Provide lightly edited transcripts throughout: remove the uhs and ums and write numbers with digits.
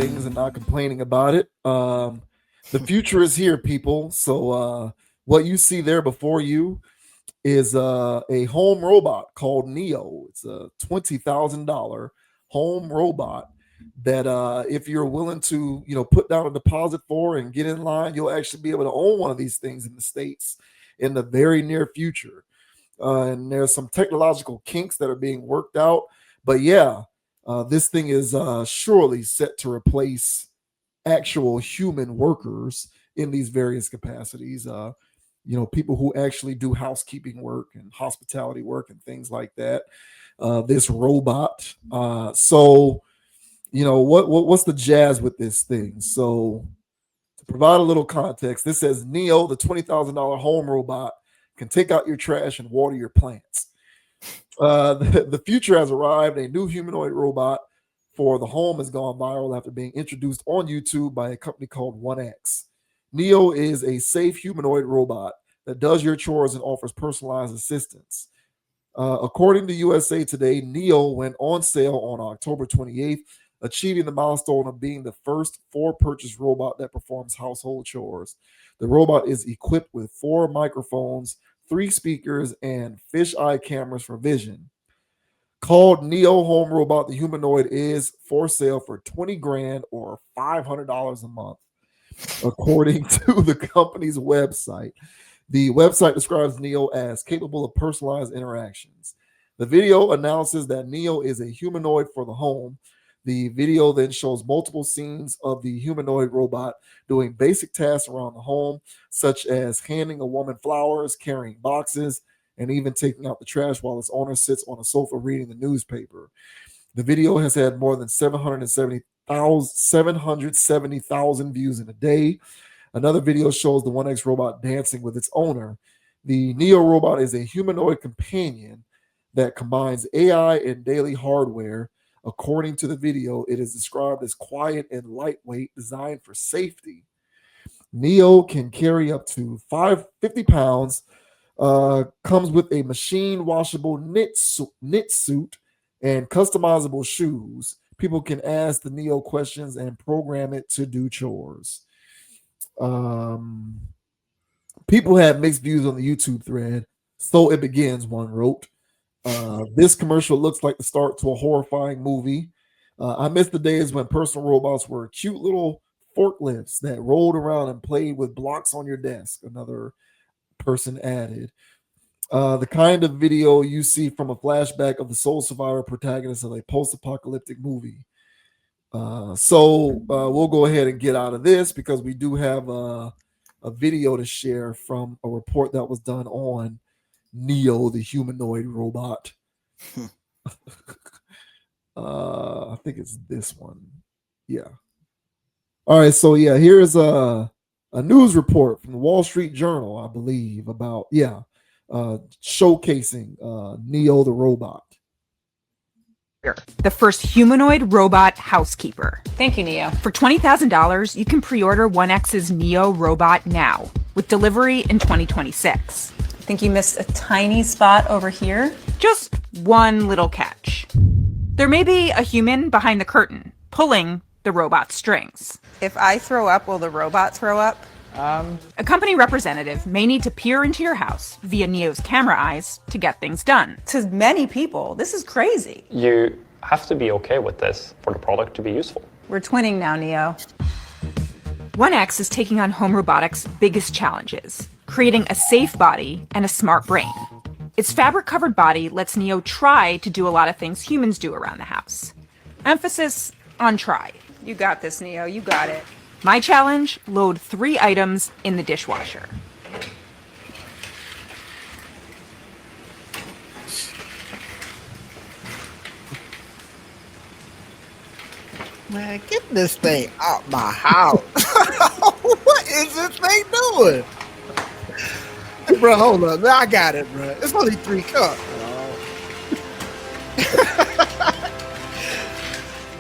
things and not complaining about it. The future is here, people. So what you see there before you is a home robot called Neo. It's a $20,000 home robot that if you're willing to, put down a deposit for and get in line, you'll actually be able to own one of these things in the States in the very near future. And there's some technological kinks that are being worked out. But yeah, this thing is surely set to replace actual human workers in these various capacities. People who actually do housekeeping work and hospitality work and things like that. This robot. What's the jazz with this thing? So to provide a little context, this says Neo, the $20,000 home robot, can take out your trash and water your plants. The future has arrived. A new humanoid robot for the home has gone viral after being introduced on YouTube by a company called 1X. Neo is a safe humanoid robot that does your chores and offers personalized assistance. According to USA Today, Neo went on sale on October 28th, achieving the milestone of being the first for-purchase robot that performs household chores. The robot is equipped with 4 microphones, 3 speakers, and fisheye cameras for vision. Called Neo Home Robot, the humanoid is for sale for 20 grand or $500 a month, according to the company's website. The website describes Neo as capable of personalized interactions. The video announces that Neo is a humanoid for the home. The video then shows multiple scenes of the humanoid robot doing basic tasks around the home, such as handing a woman flowers, carrying boxes, and even taking out the trash while its owner sits on a sofa reading the newspaper. The video has had more than 770,000 views in a day. Another video shows the 1X robot dancing with its owner. The Neo robot is a humanoid companion that combines AI and daily hardware. According to the video, it is described as quiet and lightweight, designed for safety. Neo can carry up to 50 pounds, comes with a machine washable knit suit and customizable shoes. People can ask the Neo questions and program it to do chores. People have mixed views on the YouTube thread. So it begins, one wrote. This commercial looks like the start to a horrifying movie. I miss the days when personal robots were cute little forklifts that rolled around and played with blocks on your desk, another person added. The kind of video you see from a flashback of the soul survivor protagonist of a post-apocalyptic movie. So we'll go ahead and get out of this because we do have a video to share from a report that was done on Neo, the humanoid robot. I think it's this one. Yeah. All right. So yeah, here's a news report from the Wall Street Journal, I believe, about showcasing Neo the robot. The first humanoid robot housekeeper. Thank you, Neo. For $20,000, you can pre-order 1X's Neo robot now, with delivery in 2026. I think you missed a tiny spot over here. Just one little catch. There may be a human behind the curtain, pulling the robot's strings. If I throw up, will the robot throw up? A company representative may need to peer into your house via Neo's camera eyes to get things done. To many people, this is crazy. You have to be okay with this for the product to be useful. We're twinning now, Neo. 1X is taking on home robotics' biggest challenges, creating a safe body and a smart brain. Its fabric-covered body lets Neo try to do a lot of things humans do around the house. Emphasis on try. You got this, Neo. You got it. My challenge, load 3 items in the dishwasher. Man, get this thing out my house. What is this thing doing? Hey, bro, hold up. Man, I got it, bro. It's only 3 cups.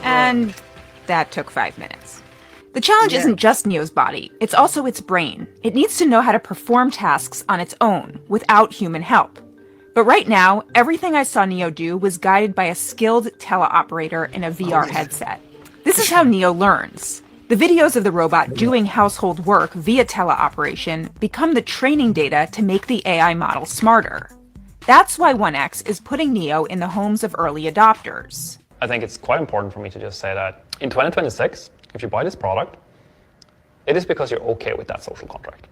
And that took 5 minutes. The challenge isn't just Neo's body, it's also its brain. It needs to know how to perform tasks on its own, without human help. But right now, everything I saw Neo do was guided by a skilled teleoperator in a VR headset. This is how Neo learns. The videos of the robot doing household work via teleoperation become the training data to make the AI model smarter. That's why 1X is putting Neo in the homes of early adopters. I think it's quite important for me to just say that in 2026, if you buy this product, it is because you're okay with that social contract.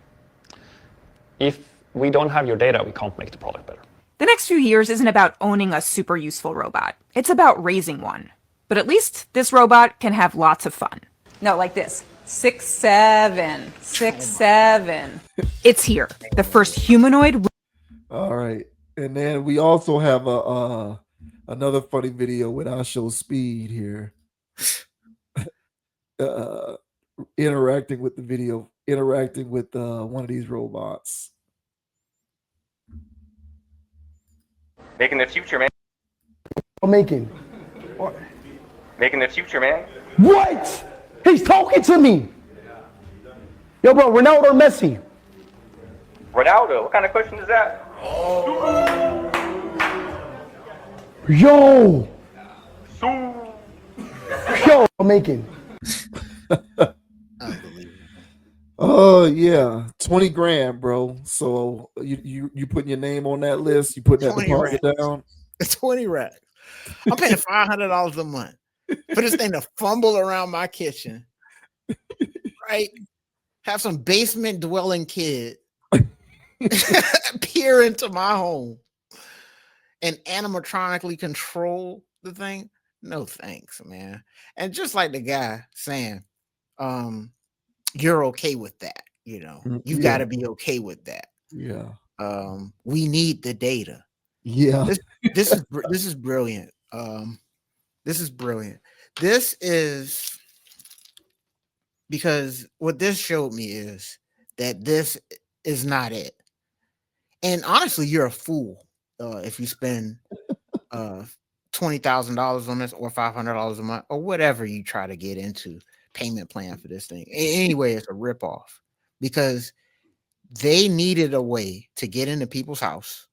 If we don't have your data, we can't make the product better. The next few years isn't about owning a super useful robot. It's about raising one. But at least this robot can have lots of fun. No, like this. 6, 7, 6, 7. It's here, the first humanoid. All right. And then we also have another funny video with I show Speed here. Interacting with the video, interacting with one of these robots. Making the future, man. Making. Making the future, man. What? He's talking to me. Yo, bro, Ronaldo or Messi? Ronaldo, what kind of question is that? Yo. Yo, making. Oh yeah, 20 grand, bro. So you putting your name on that list? You putting that 20 deposit racks. down? 20 racks. I'm paying $500 a month for this thing to fumble around my kitchen, right? Have some basement dwelling kid peer into my home and animatronically control the thing. No thanks, man. And just like the guy saying, you're okay with that, you know. You got to be okay with that. Yeah. We need the data. Yeah. This is brilliant. This is brilliant. This is because what this showed me is that this is not it. And honestly, you're a fool if you spend $20,000 on this or $500 a month or whatever you try to get into payment plan for this thing. Anyway, it's a ripoff because they needed a way to get into people's house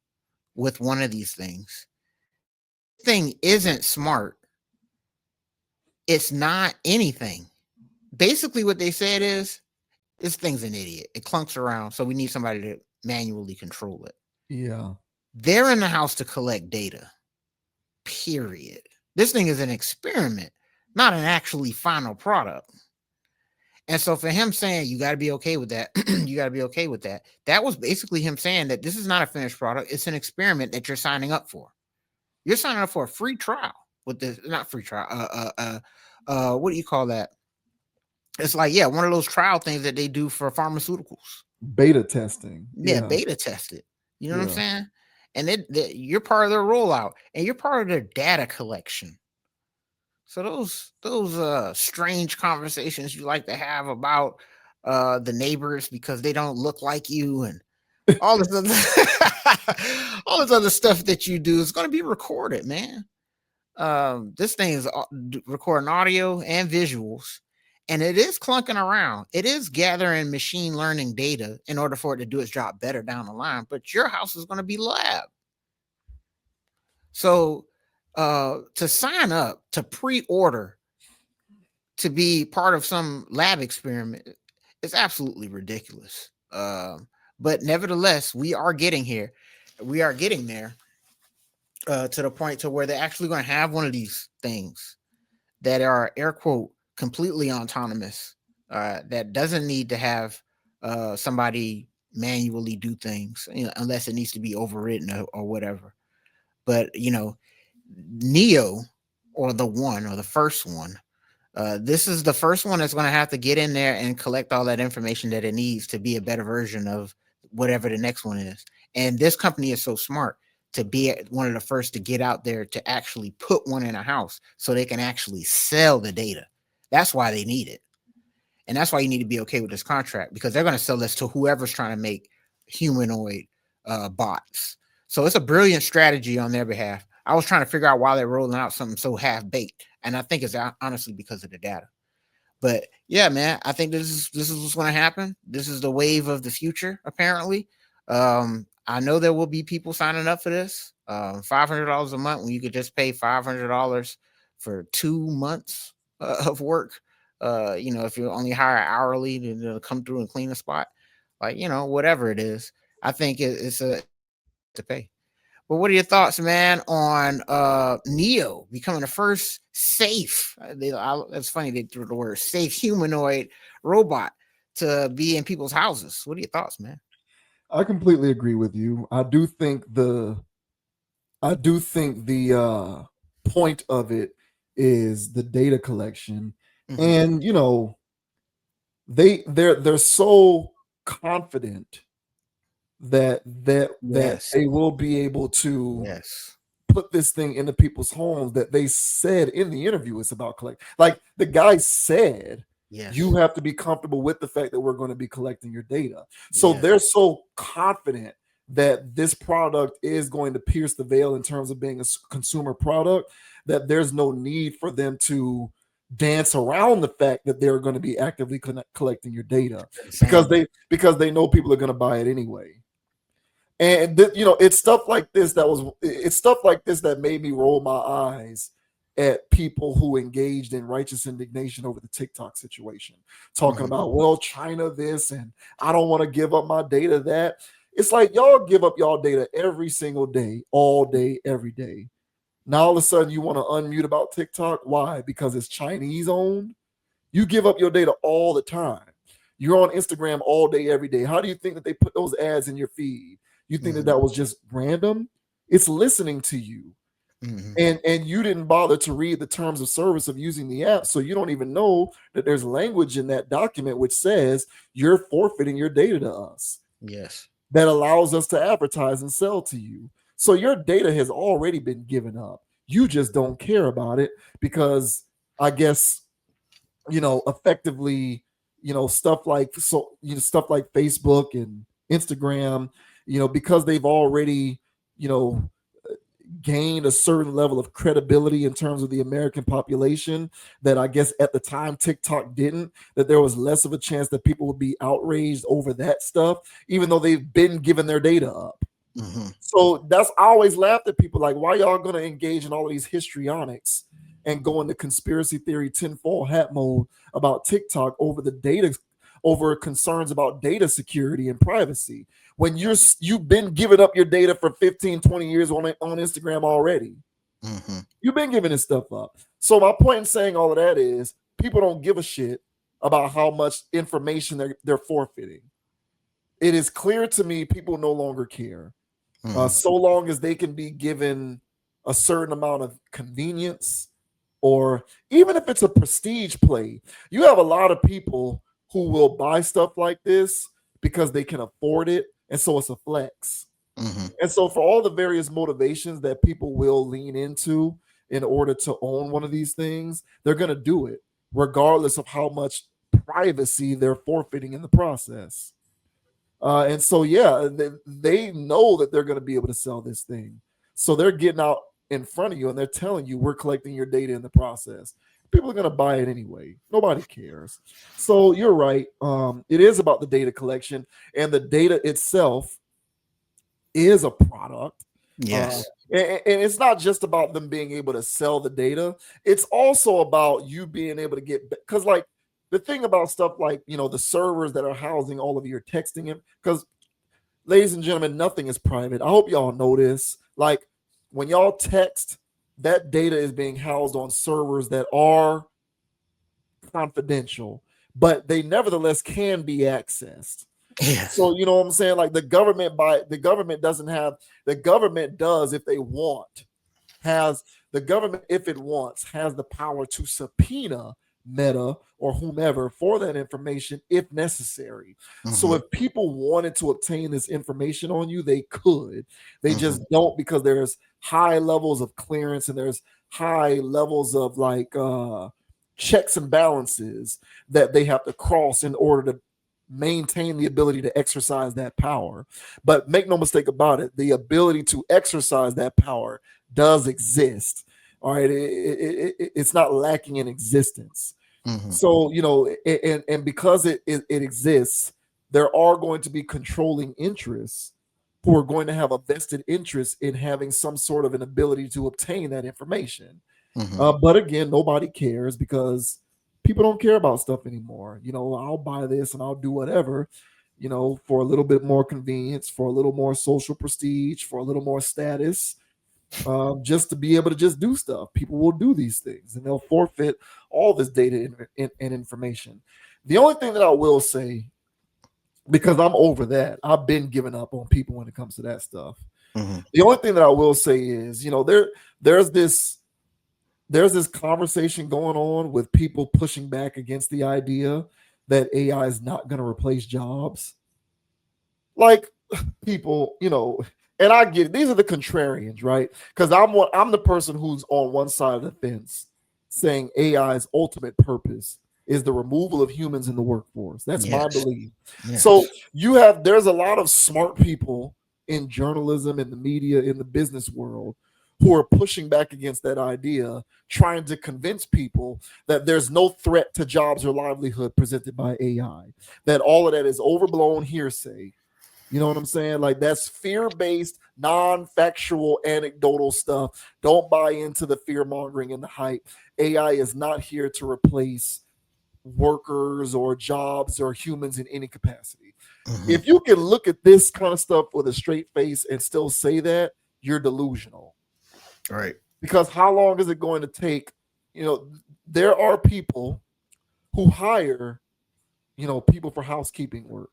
with one of these things. This thing isn't smart. It's not anything. Basically, what they said is this thing's an idiot. It clunks around, so we need somebody to manually control it. Yeah. They're in the house to collect data. Period. This thing is an experiment, not an actually final product. And so for him saying you got to be okay with that, you got to be okay with that. That was basically him saying that this is not a finished product. It's an experiment that you're signing up for. You're signing up for a free trial with this, not free trial. What do you call that? It's like, yeah, one of those trial things that they do for pharmaceuticals. Beta testing. Yeah, beta tested. You know what I'm saying? And you're part of their rollout and you're part of their data collection. So those strange conversations you like to have about the neighbors because they don't look like you and all this other stuff that you do is going to be recorded, man. This thing is recording audio and visuals, and it is clunking around. It is gathering machine learning data in order for it to do its job better down the line. But your house is going to be lab. So to sign up, to pre-order, to be part of some lab experiment is absolutely ridiculous. But nevertheless, we are getting here. We are getting there to the point to where they're actually going to have one of these things that are, air quote, completely autonomous, that doesn't need to have somebody manually do things, you know, unless it needs to be overwritten or whatever. But, you know, Neo or the first one, this is the first one that's going to have to get in there and collect all that information that it needs to be a better version of whatever the next one is. And this company is so smart to be one of the first to get out there to actually put one in a house so they can actually sell the data. That's why they need it. And that's why you need to be okay with this contract, because they're going to sell this to whoever's trying to make humanoid bots. So it's a brilliant strategy on their behalf. I was trying to figure out why they're rolling out something so half-baked. And I think it's honestly because of the data. But yeah, man, I think this is what's going to happen. This is the wave of the future, apparently. I know there will be people signing up for this. $500 a month when you could just pay $500 for 2 months of work. If you only hire hourly to come through and clean a spot, like whatever it is, I think it's a to pay. But what are your thoughts, man, on Neo becoming the first safe? It's funny they threw the word safe humanoid robot to be in people's houses. What are your thoughts, man? I completely agree with you. I do think the point of it is the data collection. Mhm. And they're so confident that Yes. they will be able to Yes. put this thing into people's homes that they said in the interview it's about collect. Like the guy said, Yes. you have to be comfortable with the fact that we're going to be collecting your data. So Yes. they're so confident that this product is going to pierce the veil in terms of being a consumer product that there's no need for them to dance around the fact that they're going to be actively collecting your data because Insane. they know people are going to buy it anyway. And it's stuff like this that made me roll my eyes at people who engaged in righteous indignation over the TikTok situation, talking Mhm. about, well, China this and I don't want to give up my data that. It's like y'all give up y'all data every single day, all day, every day. Now all of a sudden you want to unmute about TikTok. Why? Because it's Chinese owned. You give up your data all the time. You're on Instagram all day, every day. How do you think that they put those ads in your feed? You think that Mhm. that was just random? It's listening to you. Mhm. And you didn't bother to read the terms of service of using the app, so you don't even know that there's language in that document which says you're forfeiting your data to us Yes. that allows us to advertise and sell to you. So your data has already been given up. You just don't care about it because I guess effectively, stuff like Facebook and Instagram, because they've already, you know, gained a certain level of credibility in terms of the American population that I guess at the time TikTok didn't, that there was less of a chance that people would be outraged over that stuff, even though they've been given their data up. Mhm. So I always laughed at people like, why y'all gonna engage in all of these histrionics and go into conspiracy theory tinfoil hat mode about TikTok over concerns about data security and privacy when you've been giving up your data for 15, 20 years on Instagram already. Mhm. You've been giving this stuff up. So my point in saying all of that is people don't give a shit about how much information they're forfeiting. It is clear to me people no longer care. Mhm. So long as they can be given a certain amount of convenience, or even if it's a prestige play. You have a lot of people who will buy stuff like this because they can afford it, and so it's a flex. Mhm. And so, for all the various motivations that people will lean into in order to own one of these things, they're going to do it regardless of how much privacy they're forfeiting in the process. And so, yeah, they know that they're going to be able to sell this thing. So they're getting out in front of you and they're telling you we're collecting your data in the process. People are going to buy it anyway. Nobody cares. So you're right. It is about the data collection, and the data itself is a product. Uh, Yes. and it's not just about them being able to sell the data. It's also about you being able to get, because like the thing about stuff like the servers that are housing all of your texting, because ladies and gentlemen, nothing is private. I hope y'all know this. Like when y'all text, that data is being housed on servers that are confidential, but they nevertheless can be accessed. Yes. So you know what I'm saying? Like the government doesn't have, the government does if they want, has the government, if it wants, has the power to subpoena Meta or whomever for that information if necessary. So Mhm. if people wanted to obtain this information on you, they could. They just Mhm. don't, because there's high levels of clearance and there's high levels of like checks and balances that they have to cross in order to maintain the ability to exercise that power. But make no mistake about it, the ability to exercise that power does exist. All right, it's not lacking in existence. Mhm. So and because it exists, there are going to be controlling interests who are going to have a vested interest in having some sort of an ability to obtain that information. But again, nobody cares because people don't care about stuff anymore. I'll buy this and I'll do whatever, for a little bit more convenience, for a little more social prestige, for a little more status, just to be able to just do stuff. People will do these things and they'll forfeit all this data and information. The only thing that I will say, because I'm over that, I've been giving up on people when it comes to that stuff. The only thing that I will say is, there's this conversation going on with people pushing back against the idea that AI is not going to replace jobs. Like, people, and I get it. These are the contrarians, right? Because I'm the person who's on one side of the fence saying AI's ultimate purpose is the removal of humans in the workforce. That's my belief. So there's a lot of smart people in journalism, in the media, in the business world who are pushing back against that idea, trying to convince people that there's no threat to jobs or livelihood presented by AI, that all of that is overblown hearsay. You know what I'm saying? Like, that's fear-based, non-factual, anecdotal stuff. Don't buy into the fear-mongering and the hype. AI is not here to replace workers or jobs or humans in any capacity. If you can look at this kind of stuff with a straight face and still say that, you're delusional. Right. Because how long is it going to take? There are people who hire, people for housekeeping work,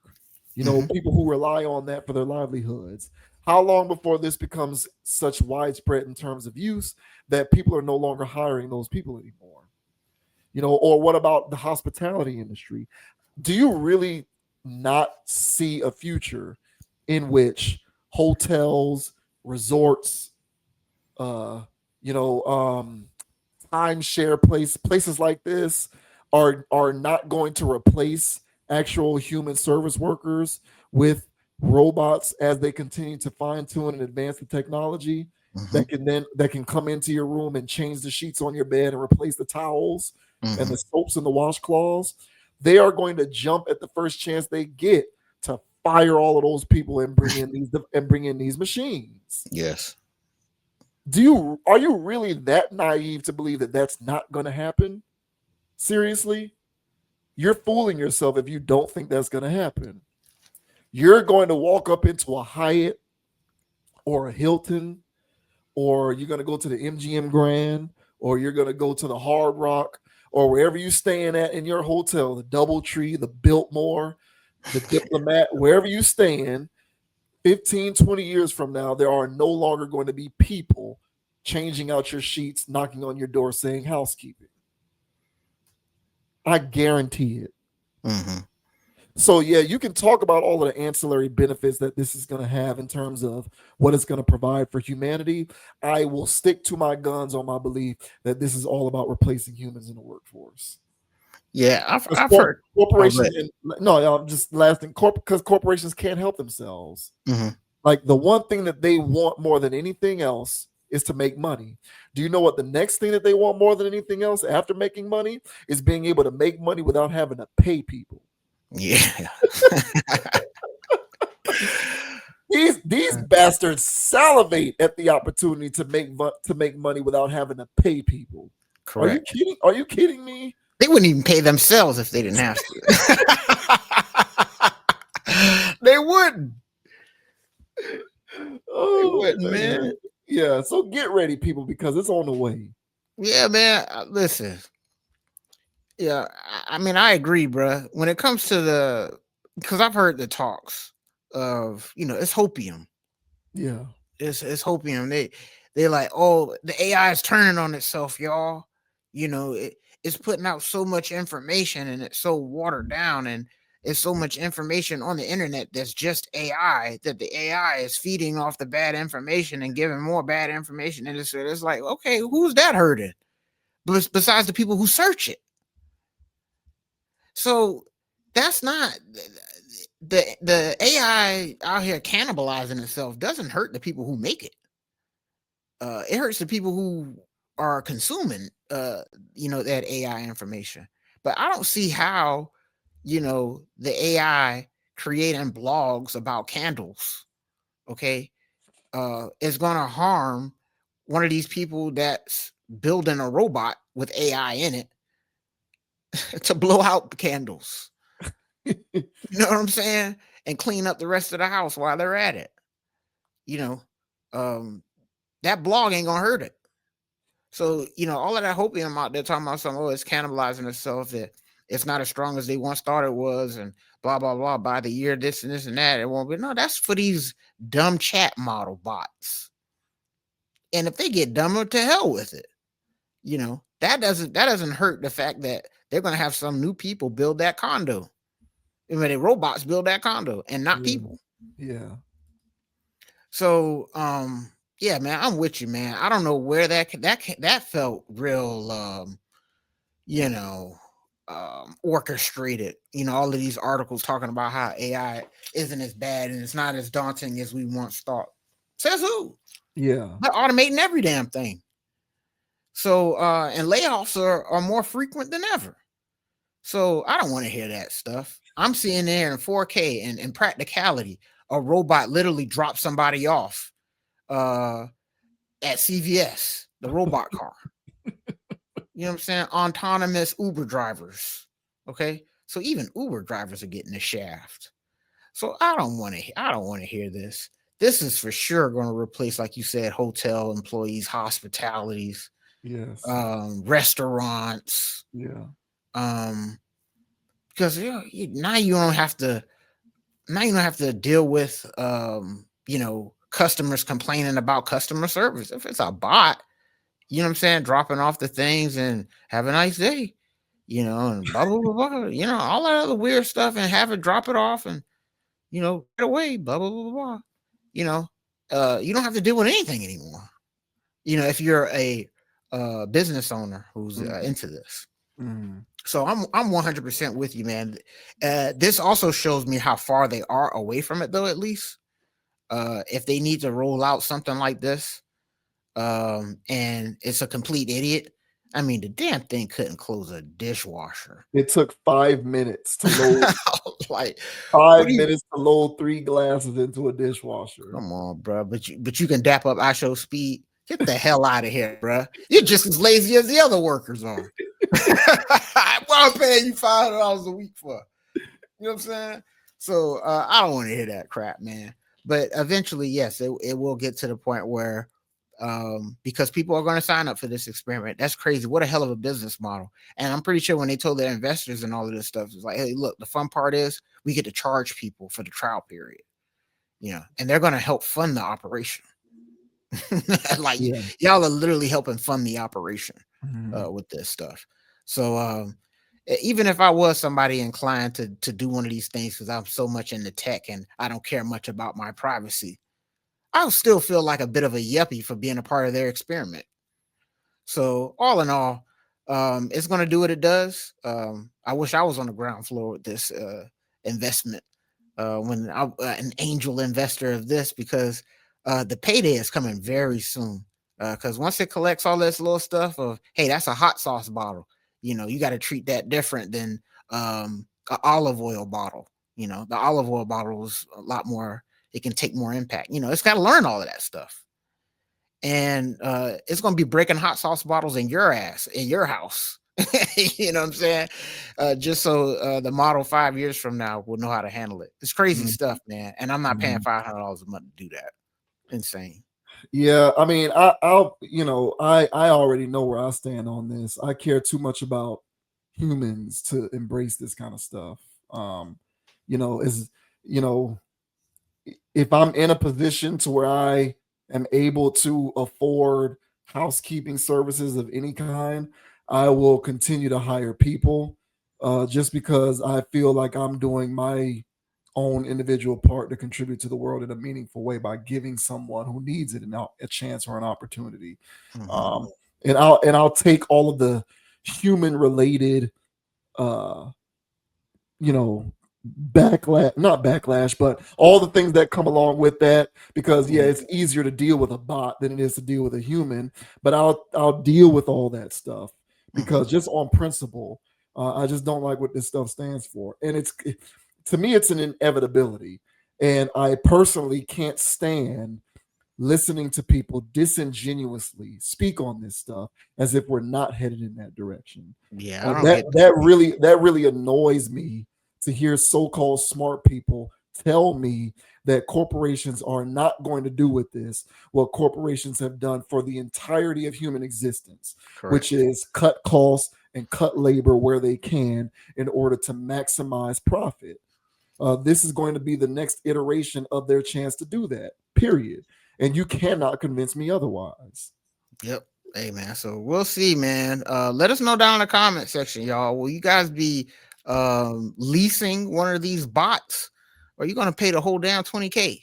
people who rely on that for their livelihoods. How long before this becomes such widespread in terms of use that people are no longer hiring those people anymore? Or what about the hospitality industry? Do you really not see a future in which hotels, resorts, timeshare places like this are not going to replace actual human service workers with robots as they continue to fine tune and advance the technology that can come into your room and change the sheets on your bed and replace the towels and the soaps and the washcloths? They are going to jump at the first chance they get to fire all of those people and bring in these machines. Yes. Are you really that naive to believe that that's not going to happen? Seriously? You're fooling yourself if you don't think that's going to happen. You're going to walk up into a Hyatt or a Hilton, or you're going to go to the MGM Grand, or you're going to go to the Hard Rock, or wherever you're staying at in your hotel, the DoubleTree, the Biltmore, the Diplomat, wherever you staying, 15, 20 years from now, there are no longer going to be people changing out your sheets, knocking on your door saying housekeeping. I guarantee it. So, yeah, you can talk about all of the ancillary benefits that this is going to have in terms of what it's going to provide for humanity. I will stick to my guns on my belief that this is all about replacing humans in the workforce. Yeah, I've heard corporations. I'm just last thing, because corporations can't help themselves. Like, the one thing that they want more than anything else is to make money. Do you know what the next thing that they want more than anything else after making money is? Being able to make money without having to pay people. Yeah. These bastards salivate at the opportunity to make money without having to pay people. Correct. Are you kidding? Are you kidding me? They wouldn't even pay themselves if they didn't have to. They wouldn't. Oh, they wouldn't, man. Yeah. So get ready, people, because it's on the way. Yeah, man. Listen. Yeah, I mean, I agree, bro. When it comes to because I've heard the talks of, it's hopium. Yeah, it's hopium. They like, oh, the AI is turning on itself, y'all. It's putting out so much information and it's so watered down, and it's so much information on the internet that's just AI, that the AI is feeding off the bad information and giving more bad information. And it's like, okay, who's that hurting? Besides the people who search it. So that's not the AI out here cannibalizing itself. Doesn't hurt the people who make it. It hurts the people who are consuming, that AI information. But I don't see how, the AI creating blogs about candles, okay, is going to harm one of these people that's building a robot with AI in it to blow out candles. You know what I'm saying? And clean up the rest of the house while they're at it. That blog ain't gonna hurt it. So, all of that hopium out there talking about something, it's cannibalizing itself, that it's not as strong as they once thought it was, and blah, blah, blah, by the year, this and this and that, it won't be. No, that's for these dumb chat model bots. And if they get dumber, to hell with it. That doesn't hurt the fact that they're gonna have some new people build that condo. I mean, the robots build that condo and not people. Yeah. So, yeah, man, I'm with you, man. I don't know where that felt real, orchestrated. All of these articles talking about how AI isn't as bad and it's not as daunting as we once thought. Says who? Yeah. They're automating every damn thing. So, and layoffs are more frequent than ever. So I don't want to hear that stuff. I'm seeing there in 4K and in practicality, a robot literally drops somebody off at CVS, the robot car. You know what I'm saying? Autonomous Uber drivers. Okay. So even Uber drivers are getting the shaft. So I don't want to hear this. This is for sure going to replace, like you said, hotel employees, hospitalities, yes, restaurants. Yeah. Because now you don't have to deal with customers complaining about customer service. If it's a bot, you know what I'm saying, dropping off the things and have a nice day, and blah blah blah, blah, all that other weird stuff, and have it drop it off and right away, blah blah blah blah. You don't have to deal with anything anymore. If you're a business owner who's into this. Mm-hmm. So I'm 100% with you, man. This also shows me how far they are away from it, though. At least if they need to roll out something like this, and it's a complete idiot. I mean, the damn thing couldn't close a dishwasher. It took 5 minutes to load. Like 5 minutes to load 3 glasses into a dishwasher. Come on, bro. But you can dap up ISO speed. Get the hell out of here, bro. You're just as lazy as the other workers are. What I'm paying you $500 a week for. You know what I'm saying? So I don't want to hear that crap, man. But eventually, yes, it will get to the point where because people are going to sign up for this experiment. That's crazy. What a hell of a business model. And I'm pretty sure when they told their investors and all of this stuff, it's like, hey, look, the fun part is we get to charge people for the trial period. And they're going to help fund the operation. Like y'all are literally helping fund the operation with this stuff. So even if I was somebody inclined to do one of these things, because I'm so much into tech and I don't care much about my privacy, I'll still feel like a bit of a yuppie for being a part of their experiment. So all in all, it's going to do what it does. I wish I was on the ground floor with this investment when I'm an angel investor of this, because the payday is coming very soon. Because once it collects all this little stuff of, hey, that's a hot sauce bottle, you got to treat that different than an olive oil bottle. The olive oil bottle is a lot more, it can take more impact. It's got to learn all of that stuff. And it's going to be breaking hot sauce bottles in your ass, in your house. You know what I'm saying? Just so the model 5 years from now will know how to handle it. It's crazy stuff, man. And I'm not paying $500 a month to do that. Insane. Yeah, I mean, I already know where I stand on this. I care too much about humans to embrace this kind of stuff. If I'm in a position to where I am able to afford housekeeping services of any kind, I will continue to hire people, just because I feel like I'm doing my own individual part to contribute to the world in a meaningful way by giving someone who needs it a chance or an opportunity. And I'll take all of the human related not backlash, but all the things that come along with that, because it's easier to deal with a bot than it is to deal with a human. But I'll deal with all that stuff because just on principle, I just don't like what this stuff stands for. And to me, it's an inevitability. And I personally can't stand listening to people disingenuously speak on this stuff as if we're not headed in that direction. Yeah, I don't that get that really annoys me to hear so-called smart people tell me that corporations are not going to do with this what corporations have done for the entirety of human existence, Correct. which is cut costs and cut labor where they can in order to maximize profit. This is going to be the next iteration of their chance to do that, period. And you cannot convince me otherwise. Yep. Hey man, so we'll see, man. Let us know down in the comment section, y'all. Will you guys be leasing one of these bots, or are you gonna pay the whole damn 20K?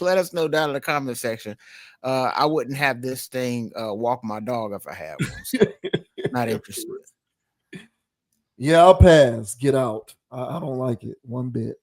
Let us know down in the comment section. I wouldn't have this thing walk my dog if I had one. So not interested. Yeah, I'll pass. Get out. I don't like it one bit.